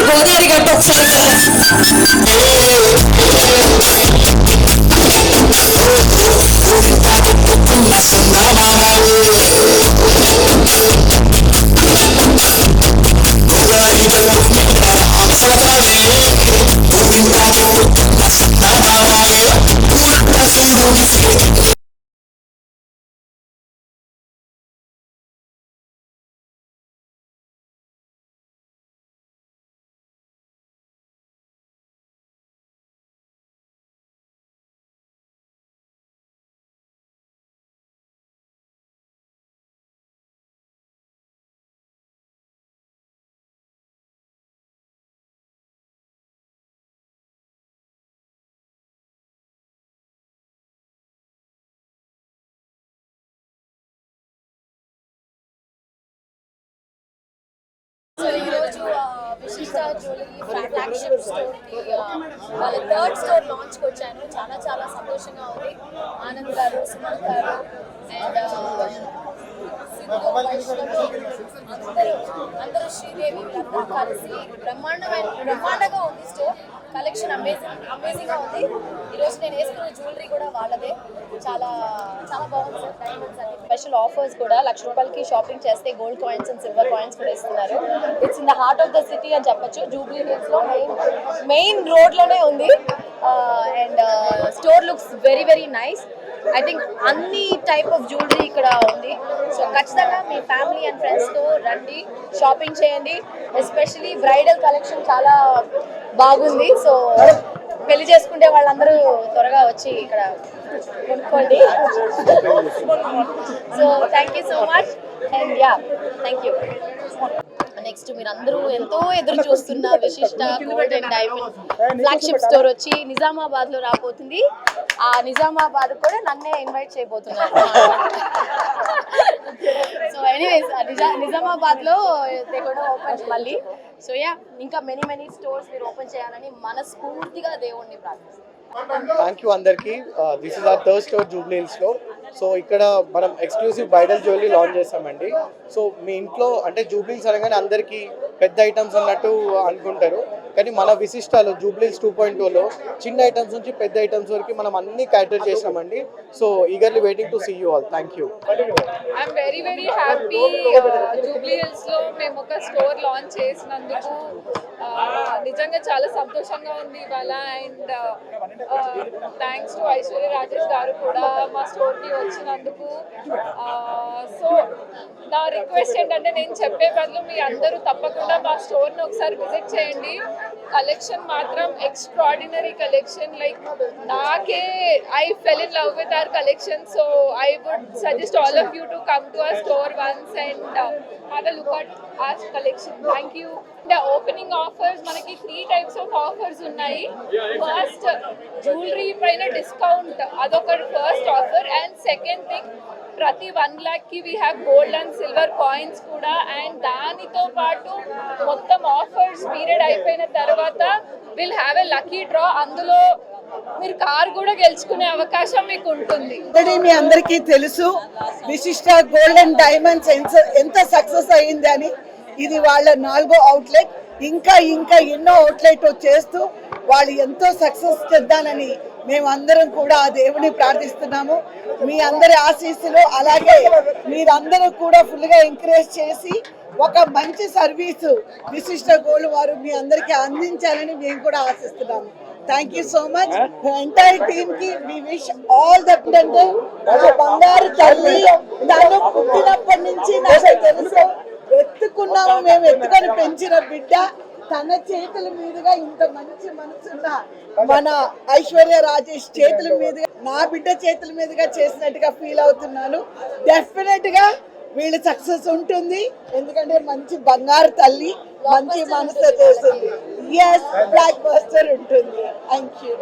గోదావరి గట్టు ఒకసారి సో ఈరోజు విశిష్ట జ్యువెలరీ ఫ్లాగ్షిప్ స్టోర్కి వాళ్ళ థర్డ్ స్టోర్ లాంచ్కి వచ్చాను. చాలా చాలా సంతోషంగా ఉంది. ఆనంద్ గారు, సుమన్ గారు అండ్ సిద్ధు, వైష్ణవి అందరూ శ్రీదేవి వీళ్ళందరూ కలిసి బ్రహ్మాండంగా ఉంది స్టోర్. కలెక్షన్ అమేజింగ్గా ఉంది. ఈరోజు నేను వేసుకున్న జ్యువెలరీ కూడా వాళ్ళదే. చాలా చాలా బాగుంది సార్. డైమండ్స్ అన్ని స్పెషల్ ఆఫర్స్ కూడా. ₹1,00,000కి షాపింగ్ చేస్తే gold coins and silver coins కూడా ఇస్తున్నారు. It's in the heart of the city అని చెప్పొచ్చు. జూబ్లీ హిల్స్లో మెయిన్ రోడ్లోనే ఉంది. And store looks very very nice. I think అన్ని టైప్ ఆఫ్ జ్యువెలరీ ఇక్కడ ఉంది. సో ఖచ్చితంగా మీ ఫ్యామిలీ అండ్ ఫ్రెండ్స్తో రండి, షాపింగ్ చేయండి. ఎస్పెషలీ బ్రైడల్ కలెక్షన్ చాలా బాగుంది. సో పెళ్లి చేసుకుంటే వాళ్ళందరూ త్వరగా వచ్చి ఇక్కడ కొనుక్కోండి. So thank you so much and yeah thank you. Next మీరు అందరూ ఎంతో ఎదురు చూస్తున్న విశిష్ట gold and diamond flagship store వచ్చి నిజామాబాద్లో రాబోతుంది. ఆ నిజామాబాద్ కూడా నన్నే ఇన్వైట్ చేయబోతున్నారు. సో ఎనీవేస్ నిజామాబాద్లో దే కూడా ఓపెన్ మళ్ళీ. సో యా ఇంకా మెనీ స్టోర్స్ మీరు ఓపెన్ చేయాలని మనస్ఫూర్తిగా దేవుణ్ణి ప్రార్థిస్తున్నాను. థ్యాంక్ యూ అందరికీ. This is our third store Jubilee హిల్స్లో. సో ఇక్కడ మనం ఎక్స్క్లూజివ్ బ్రైడల్ జ్యువెలరీ లాంచ్ చేస్తామండి. సో మీ ఇంట్లో అంటే జూబ్లీ హిల్స్ అనగానే అందరికీ పెద్ద ఐటమ్స్ అన్నట్టు అనుకుంటారు, కానీ మన విశిష్టాలు జూబ్లీ హిల్స్ 2.0లో చిన్న ఐటమ్స్ నుంచి పెద్ద ఐటమ్స్ వరకు మనం అన్ని క్యాటర్ చేసామండి. So eagerly waiting to see you all. Thank you. I'm very very happy. Jubilee హిల్స్లో మేము ఒక స్టోర్ లాంచ్ చేసినందుకు నిజంగా చాలా సంతోషంగా ఉంది ఇవాళ. And thanks to Aishwarya Rajesh గారు కూడా మా స్టోర్కి వచ్చినందుకు. సో నా రిక్వెస్ట్ ఏంటంటే నేను చెప్పే బదులు మీ అందరూ తప్పకుండా మా స్టోర్ని ఒకసారి విజిట్ చేయండి. కలెక్షన్ మాత్రం ఎక్స్ట్రాడినరీ కలెక్షన్. లైక్ నాకే I fell in love with our collection. So I would suggest all of you to come to our store once and have a look at our collection. Thank you. Opening offers మనకి 3 types of offers ఉన్నాయి. First jewellery పైన discount, అదొకటి first offer. And second thing, ప్రతి 1 lakhకి we have gold and silver coins కూడా. And దానితో పాటు మొత్తం ఆఫర్స్ పీరియడ్ అయిపోయిన తర్వాత will have a lucky draw. అందులో మీరు కార్ కూడా గెలుచుకునే అవకాశం మీకు ఉంటుంది. మీ అందరికీ తెలుసు విశిష్ట గోల్డ్ అండ్ డైమండ్స్ ఎంత సక్సెస్ అయ్యింది అని. ఇది వాళ్ళ 4వ అవుట్లెట్. ఇంకా ఎన్నో అవుట్లెట్ చేస్తూ వాళ్ళు ఎంతో సక్సెస్ చెందాలని మేమందరం కూడా ఆ దేవుని ప్రార్థిస్తున్నాము. మీ అందరి ఆశీస్సులు, అలాగే మీరందరూ కూడా ఫుల్గా ఎంకరేజ్ చేసి ఒక మంచి సర్వీసు విశిష్ట గోల్డ్ వారు మీ అందరికీ అందించాలని మేము కూడా ఆశిస్తున్నాము. Thank you so much. Entire team కి వి విష్ ఆల్ ద బంగారు తల్లి. తను పుట్టినప్పటి నుంచి నాకు తెలుసు, ఎత్తుకున్నాము మేము, ఎత్తుకొని పెంచిన బిడ్డ. తన చేతుల మీదుగా ఇంత మంచి మనసున్న మన ఐశ్వర్య రాజేష్ చేతుల మీదుగా, నా బిడ్డ చేతుల మీదుగా చేసినట్టుగా ఫీల్ అవుతున్నాను. డెఫినెట్ గా వీళ్ళు సక్సెస్ ఉంటుంది, ఎందుకంటే మంచి బంగారు తల్లి, మంచి మనసు చేస్తుంది. ఎస్, బ్లాక్ బస్టర్ ఉంటుంది. Thank you.